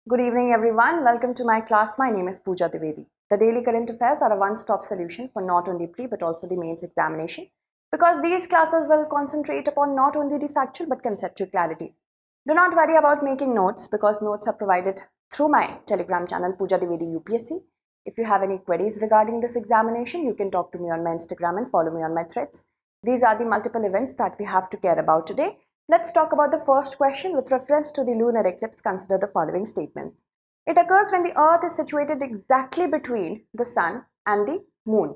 Good evening everyone. Welcome to my class. My name is Pooja Dwivedi. The daily current affairs are a one-stop solution for not only pre but also the mains examination because these classes will concentrate upon not only the factual but conceptual clarity. Do not worry about making notes because notes are provided through my Telegram channel Pooja Dwivedi UPSC. If you have any queries regarding this examination, you can talk to me on my Instagram and follow me on my threads. These are the multiple events that we have to care about today. Let's talk about the first question with reference to the lunar eclipse. Consider the following statements. It occurs when the earth is situated exactly between the sun and the moon.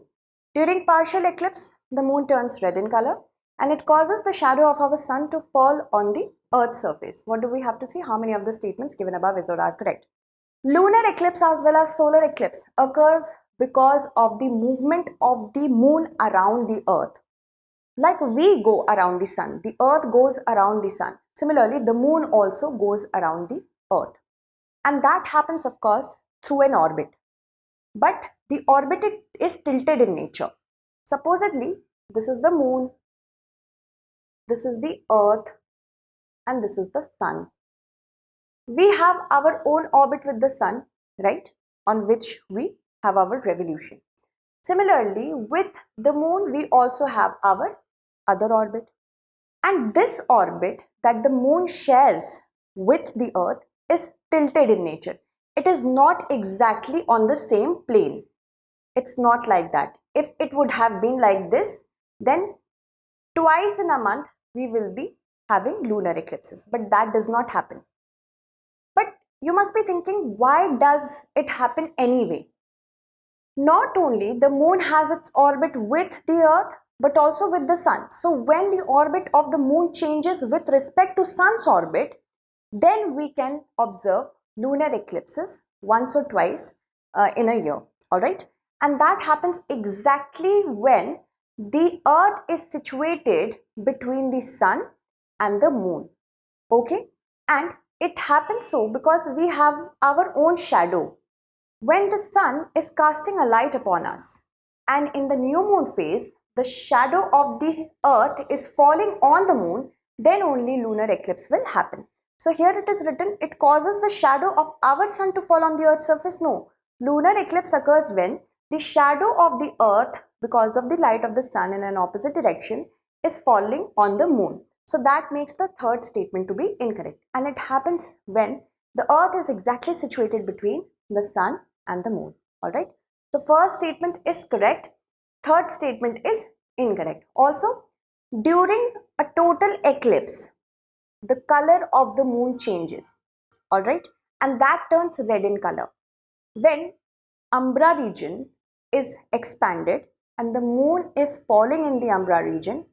During partial eclipse, the moon turns red in color and it causes the shadow of our sun to fall on the earth's surface. What do we have to see? How many of the statements given above is or are correct? Lunar eclipse as well as solar eclipse occurs because of the movement of the moon around the earth. Like we go around the sun, the earth goes around the sun. Similarly, the moon also goes around the earth. And that happens, of course, through an orbit. But the orbit is tilted in nature. Supposedly, this is the moon, this is the earth, and this is the sun. We have our own orbit with the sun, right? On which we have our revolution. Similarly, with the moon, we also have our other orbit. And this orbit that the moon shares with the earth is tilted in nature. It is not exactly on the same plane. It's not like that. If it would have been like this, then twice in a month we will be having lunar eclipses. But that does not happen. But you must be thinking, why does it happen anyway? Not only the moon has its orbit with the earth, but also with the sun. So when the orbit of the moon changes with respect to sun's orbit, then we can observe lunar eclipses once or twice in a year. All right. And that happens exactly when the earth is situated between the sun and the moon. Okay. And it happens so because we have our own shadow. When the sun is casting a light upon us and in the new moon phase, the shadow of the earth is falling on the moon, then only lunar eclipse will happen. So here it is written, it causes the shadow of our sun to fall on the earth's surface. No, lunar eclipse occurs when the shadow of the earth, because of the light of the sun in an opposite direction, is falling on the moon. So that makes the third statement to be incorrect. And it happens when the earth is exactly situated between the sun and the moon. All right. The first statement is correct. Third statement is incorrect. Also, during a total eclipse, the color of the moon changes. All right. And that turns red in color. When umbra region is expanded and the moon is falling in the umbra region,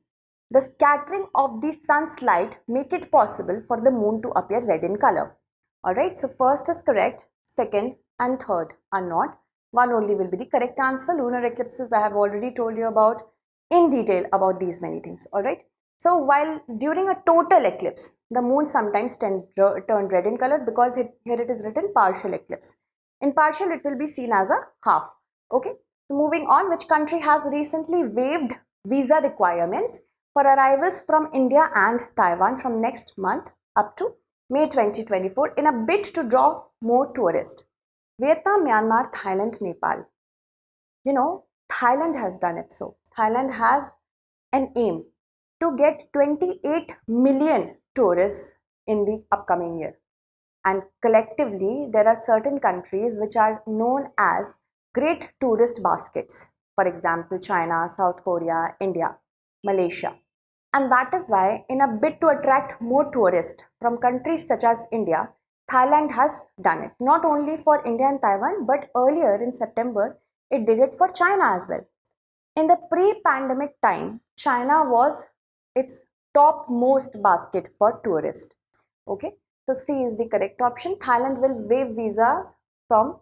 the scattering of the sun's light make it possible for the moon to appear red in color. All right. So first is correct. Second and third are not. One only will be the correct answer. Lunar eclipses, I have already told you about in detail about these many things. All right. So while during a total eclipse, the moon sometimes turn red in color because here it is written partial eclipse. In partial, it will be seen as a half. Okay. So moving on, which country has recently waived visa requirements for arrivals from India and Taiwan from next month up to May 2024 in a bid to draw more tourists? Vietnam, Myanmar, Thailand, Nepal. You know, Thailand has done it so. Thailand has an aim to get 28 million tourists in the upcoming year. And collectively, there are certain countries which are known as great tourist baskets. For example, China, South Korea, India, Malaysia. And that is why, in a bid to attract more tourists from countries such as India, Thailand has done it. Not only for India and Taiwan, but earlier in September, it did it for China as well. In the pre-pandemic time, China was its topmost basket for tourists. Okay, so C is the correct option. Thailand will waive visas from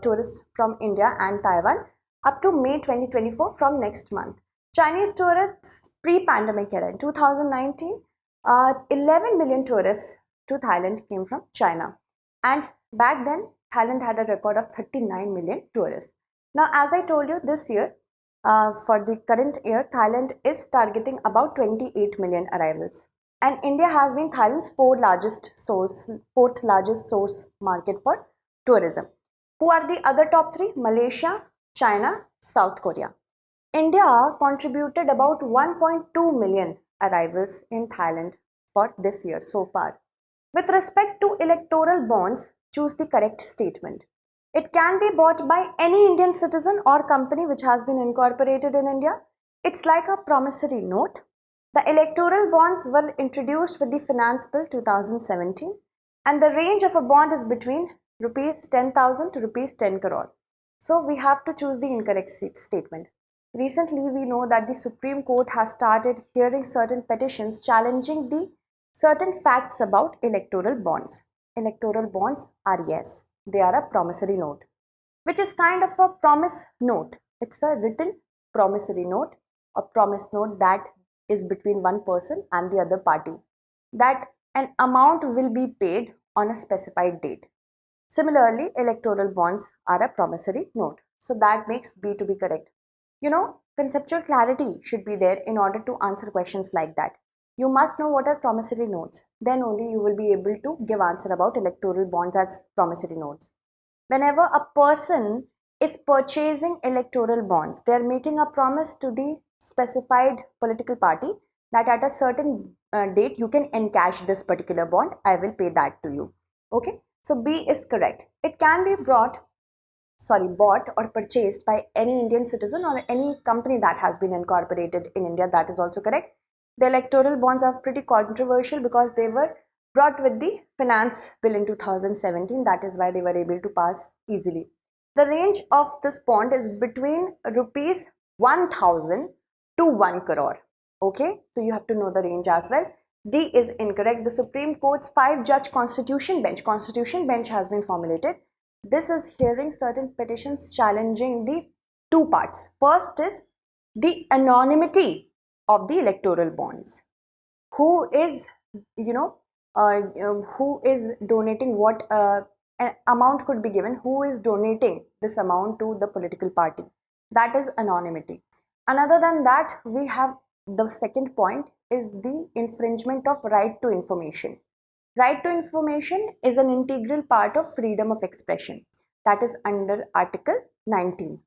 tourists from India and Taiwan up to May 2024 from next month. Chinese tourists pre-pandemic era in 2019, 11 million tourists to Thailand came from China. And back then, Thailand had a record of 39 million tourists. Now, as I told you, this year, for the current year, Thailand is targeting about 28 million arrivals. And India has been Thailand's fourth largest source market for tourism. Who are the other top three? Malaysia, China, South Korea. India contributed about 1.2 million arrivals in Thailand for this year so far. With respect to electoral bonds, choose the correct statement. It can be bought by any Indian citizen or company which has been incorporated in India. It's like a promissory note. The electoral bonds were introduced with the Finance Bill 2017, and the range of a bond is between rupees 10,000 to rupees 10 crore. So we have to choose the incorrect statement. Recently, we know that the Supreme Court has started hearing certain petitions challenging the certain facts about electoral bonds. Electoral bonds are, yes, they are a promissory note, which is kind of a promise note. It's a written promissory note, a promise note that is between one person and the other party, that an amount will be paid on a specified date. Similarly, electoral bonds are a promissory note. So that makes B to be correct. Conceptual clarity should be there in order to answer questions like that. You must know what are promissory notes. Then only you will be able to give answer about electoral bonds as promissory notes. Whenever a person is purchasing electoral bonds, they are making a promise to the specified political party that at a certain date you can encash this particular bond. I will pay that to you. Okay, so B is correct. It can be bought or purchased by any Indian citizen or any company that has been incorporated in India. That is also correct. The electoral bonds are pretty controversial because they were brought with the Finance Bill in 2017. That is why they were able to pass easily. The range of this bond is between rupees 1,000 to 1 crore. Okay, so you have to know the range as well. D is incorrect. The Supreme Court's 5-judge Constitution bench has been formulated. This is hearing certain petitions challenging the two parts. First is the anonymity of the electoral bonds. Who is, who is donating what amount could be given? Who is donating this amount to the political party? That is anonymity. Another than that, we have the second point is the infringement of right to information. Right to information is an integral part of freedom of expression. That is under Article 19.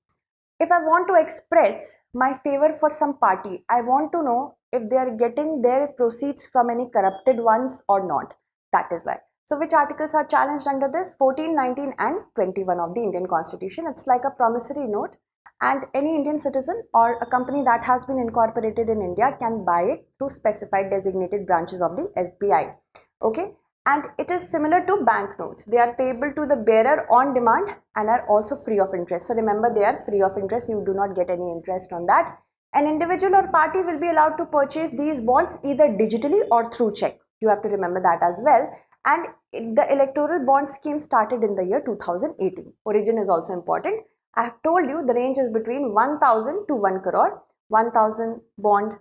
If I want to express my favor for some party, I want to know if they are getting their proceeds from any corrupted ones or not. That is why. So which articles are challenged under this? 14, 19 and 21 of the Indian Constitution. It's like a promissory note, and any Indian citizen or a company that has been incorporated in India can buy it through specified designated branches of the SBI. Okay, and it is similar to banknotes. They are payable to the bearer on demand and are also free of interest. So remember, they are free of interest. You do not get any interest on that. An individual or party will be allowed to purchase these bonds either digitally or through check. You have to remember that as well. And the electoral bond scheme started in the year 2018. Origin is also important. I have told you the range is between 1,000 to 1 crore. 1,000 bond,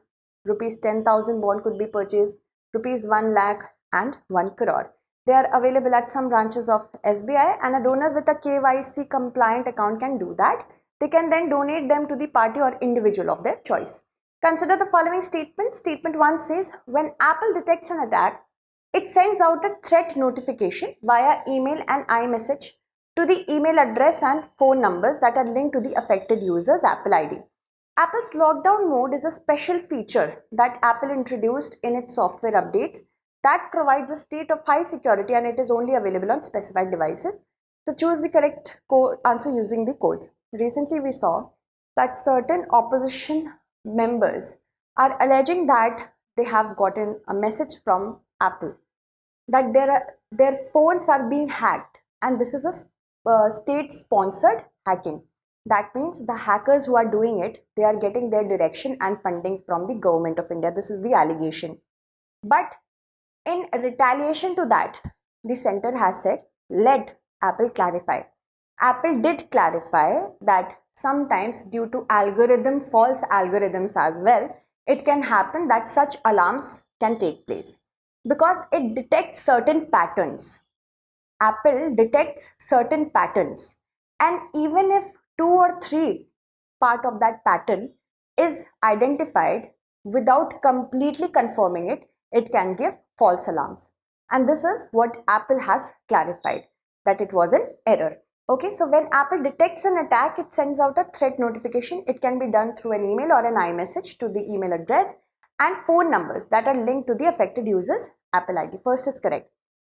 rupees 10,000 bond could be purchased, rupees 1 lakh and 1 crore. They are available at some branches of SBI, and a donor with a KYC compliant account can do that. They can then donate them to the party or individual of their choice. Consider the following statement. Statement 1 says, when Apple detects an attack, it sends out a threat notification via email and iMessage to the email address and phone numbers that are linked to the affected user's Apple ID. Apple's lockdown mode is a special feature that Apple introduced in its software updates that provides a state of high security, and it is only available on specified devices. So choose the correct answer using the codes. Recently we saw that certain opposition members are alleging that they have gotten a message from Apple that their phones are being hacked, and this is a state-sponsored hacking. That means the hackers who are doing it, they are getting their direction and funding from the government of India. This is the allegation. But in retaliation to that, the center has said, let Apple clarify. Apple did clarify that sometimes due to false algorithms as well, it can happen that such alarms can take place because it detects certain patterns. Apple detects certain patterns, and even if 2 or 3 part of that pattern is identified without completely confirming it, it can give false alarms. And this is what Apple has clarified, that it was an error. Okay, so when Apple detects an attack, it sends out a threat notification. It can be done through an email or an iMessage to the email address and phone numbers that are linked to the affected user's Apple ID. First is correct.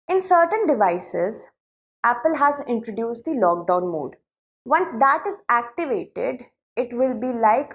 In certain devices, Apple has introduced the lockdown mode. Once that is activated, it will be like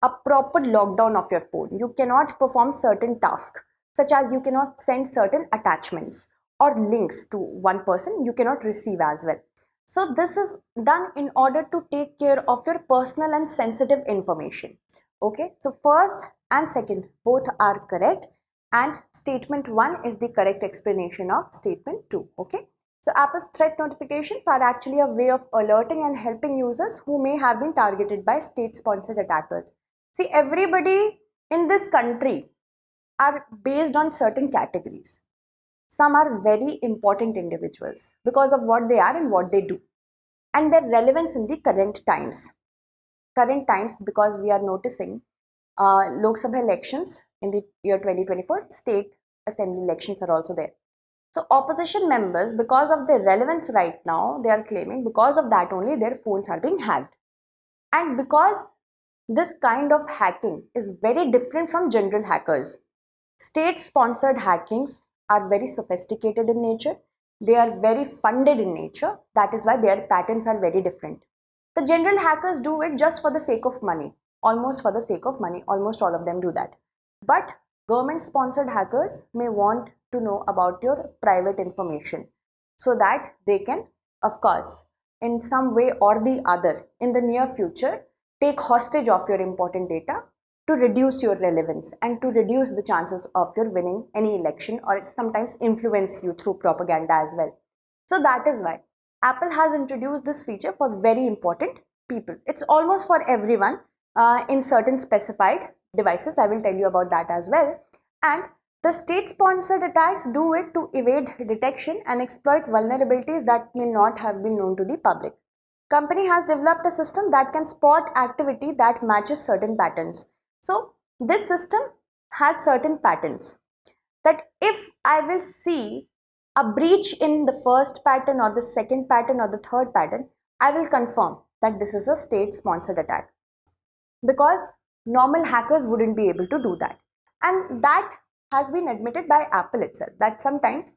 a proper lockdown of your phone. You cannot perform certain tasks, such as you cannot send certain attachments or links to one person, you cannot receive as well. So this is done in order to take care of your personal and sensitive information. Okay, so first and second both are correct, and statement 1 is the correct explanation of statement 2. Okay, so Apple's threat notifications are actually a way of alerting and helping users who may have been targeted by state-sponsored attackers. See, everybody in this country are based on certain categories. Some are very important individuals because of what they are and what they do, and their relevance in the current times. Current times, because we are noticing Lok Sabha elections in the year 2024, state assembly elections are also there. So opposition members, because of their relevance right now, they are claiming because of that only their phones are being hacked. And because this kind of hacking is very different from general hackers. State-sponsored hackings are very sophisticated in nature. They are very funded in nature. That is why their patterns are very different. The general hackers do it just for the sake of money. Almost for the sake of money. Almost all of them do that. But government-sponsored hackers may want to know about your private information so that they can, of course, in some way or the other, in the near future, take hostage of your important data to reduce your relevance and to reduce the chances of your winning any election, or sometimes influence you through propaganda as well. So that is why Apple has introduced this feature for very important people. It's almost for everyone in certain specified devices. I will tell you about that as well. And the state-sponsored attacks do it to evade detection and exploit vulnerabilities that may not have been known to the public. Company has developed a system that can spot activity that matches certain patterns. So this system has certain patterns that if I will see a breach in the first pattern or the second pattern or the third pattern, I will confirm that this is a state-sponsored attack, because normal hackers wouldn't be able to do that. And that has been admitted by Apple itself, that sometimes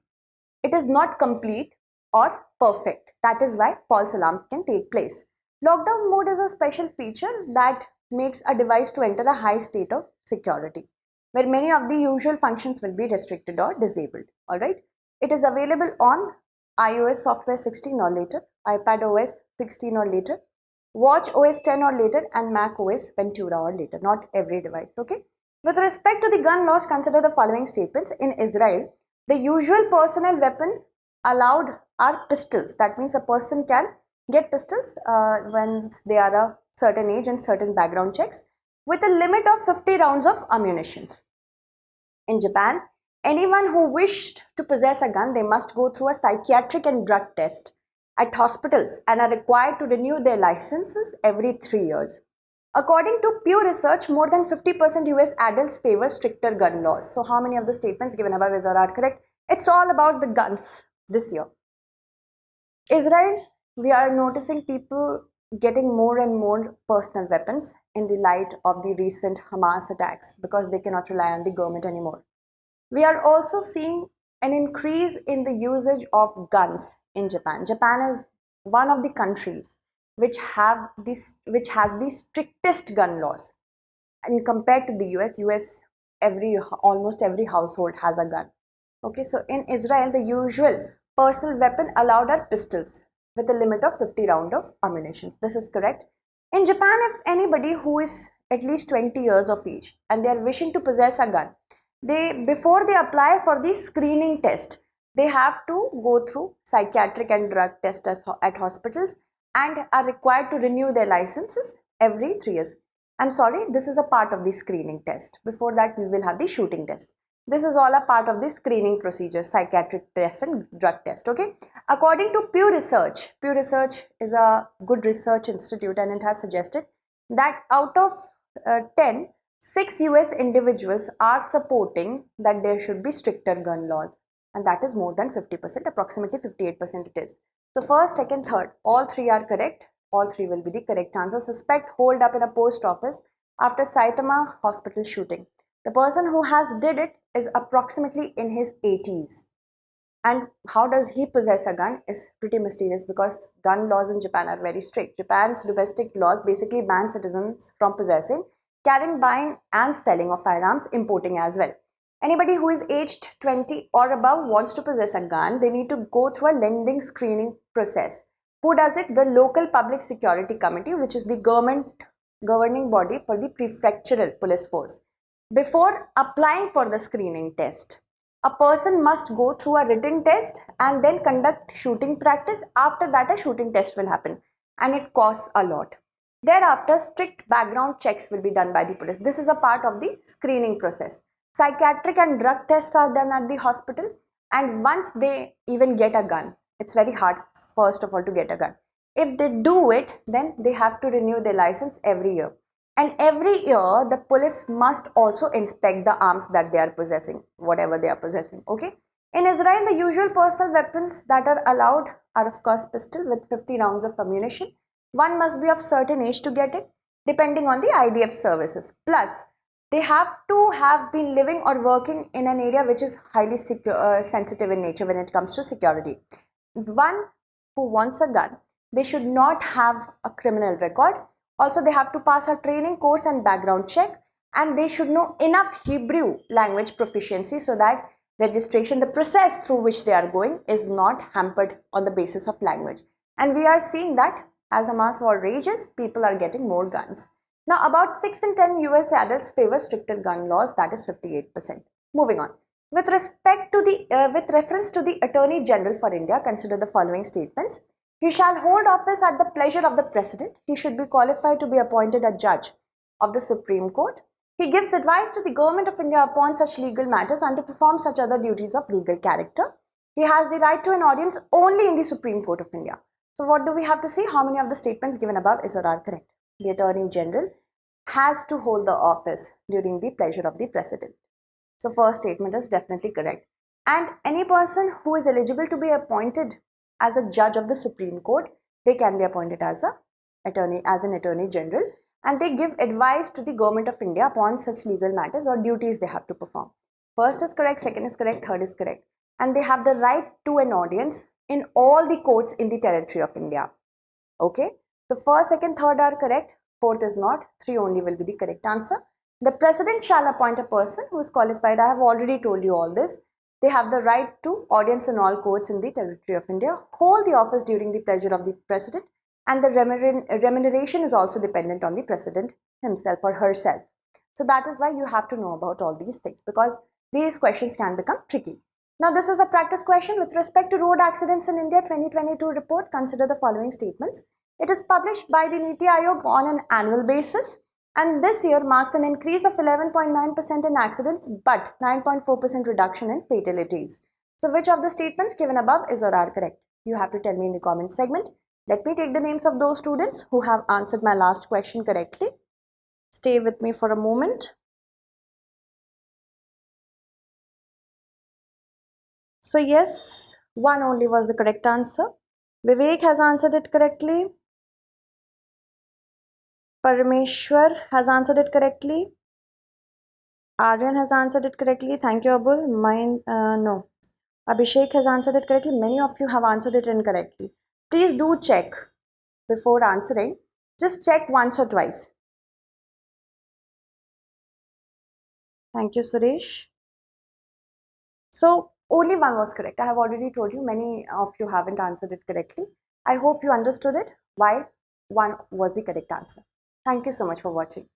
it is not complete or perfect. That is why false alarms can take place. Lockdown mode is a special feature that makes a device to enter a high state of security, where many of the usual functions will be restricted or disabled. Alright, it is available on iOS software 16 or later, iPad OS 16 or later, Watch OS 10 or later, and Mac OS Ventura or later. Not every device. Okay. With respect to the gun laws, consider the following statements. In Israel, the usual personal weapon allowed are pistols. That means a person can get pistols when they are a certain age and certain background checks, with a limit of 50 rounds of ammunition. In Japan, anyone who wished to possess a gun, they must go through a psychiatric and drug test at hospitals and are required to renew their licenses every 3 years. According to Pew Research, more than 50% US adults favor stricter gun laws. So how many of the statements given above are correct? It's all about the guns this year. Israel, we are noticing people getting more and more personal weapons in the light of the recent Hamas attacks, because they cannot rely on the government anymore. We are also seeing an increase in the usage of guns in Japan. Japan is one of the countries which has the strictest gun laws. And compared to the US, almost every household has a gun. Okay, so in Israel, the usual personal weapon allowed are pistols with a limit of 50 rounds of ammunition. This is correct. In Japan, if anybody who is at least 20 years of age and they are wishing to possess a gun, before they apply for the screening test, they have to go through psychiatric and drug tests at hospitals and are required to renew their licenses every 3 years. I'm sorry, this is a part of the screening test. Before that, we will have the shooting test. This is all a part of the screening procedure, psychiatric test and drug test. Okay. According to Pew Research is a good research institute, and it has suggested that out of 10, 6 US individuals are supporting that there should be stricter gun laws, and that is more than 50%, approximately 58% it is. So first, second, third, all three are correct. All three will be the correct answer. Suspect holed up in a post office after Saitama hospital shooting. The person who has did it is approximately in his 80s. And how does he possess a gun is pretty mysterious, because gun laws in Japan are very strict. Japan's domestic laws basically ban citizens from possessing, carrying, buying and selling of firearms, importing as well. Anybody who is aged 20 or above wants to possess a gun, they need to go through a lending screening process. Who does it? The local public security committee, which is the governing body for the prefectural police force. Before applying for the screening test, a person must go through a written test and then conduct shooting practice. After that, a shooting test will happen, and it costs a lot. Thereafter, strict background checks will be done by the police. This is a part of the screening process. Psychiatric and drug tests are done at the hospital, and once they even get a gun, it's very hard first of all to get a gun. If they do it, then they have to renew their license every year. And every year, the police must also inspect the arms that they are possessing, whatever they are possessing, okay? In Israel, the usual personal weapons that are allowed are, of course, pistol with 50 rounds of ammunition. One must be of certain age to get it, depending on the IDF services. Plus, they have to have been living or working in an area which is highly sensitive in nature when it comes to security. One who wants a gun, they should not have a criminal record. Also, they have to pass a training course and background check, and they should know enough Hebrew language proficiency so that registration, the process through which they are going, is not hampered on the basis of language. And we are seeing that as a mass war rages, people are getting more guns. Now, about 6 in 10 US adults favor stricter gun laws, that is 58%. Moving on. With reference to the Attorney General for India, consider the following statements. He shall hold office at the pleasure of the President. He should be qualified to be appointed a judge of the Supreme Court. He gives advice to the Government of India upon such legal matters and to perform such other duties of legal character. He has the right to an audience only in the Supreme Court of India. So what do we have to see? How many of the statements given above is or are correct? The Attorney General has to hold the office during the pleasure of the President. So first statement is definitely correct. And any person who is eligible to be appointed as a judge of the Supreme Court, they can be appointed as an Attorney General, and they give advice to the Government of India upon such legal matters or duties they have to perform. First is correct, second is correct, third is correct. And they have the right to an audience in all the courts in the territory of India. Okay, so first, second, third are correct, fourth is not, three only will be the correct answer. The President shall appoint a person who is qualified. I have already told you all this. They have the right to audience in all courts in the territory of India, hold the office during the pleasure of the President, and the remuneration is also dependent on the President himself or herself. So that is why you have to know about all these things, because these questions can become tricky. Now this is a practice question. With respect to road accidents in India 2022 report, consider the following statements. It is published by the Niti Aayog on an annual basis. And this year marks an increase of 11.9% in accidents, but 9.4% reduction in fatalities. So which of the statements given above is or are correct? You have to tell me in the comment segment. Let me take the names of those students who have answered my last question correctly. Stay with me for a moment. So yes, one only was the correct answer. Vivek has answered it correctly. Parameshwar has answered it correctly. Aryan has answered it correctly. Thank you, Abul. No. Abhishek has answered it correctly. Many of you have answered it incorrectly. Please do check before answering. Just check once or twice. Thank you, Suresh. So, only one was correct. I have already told you, many of you haven't answered it correctly. I hope you understood it, why one was the correct answer. Thank you so much for watching.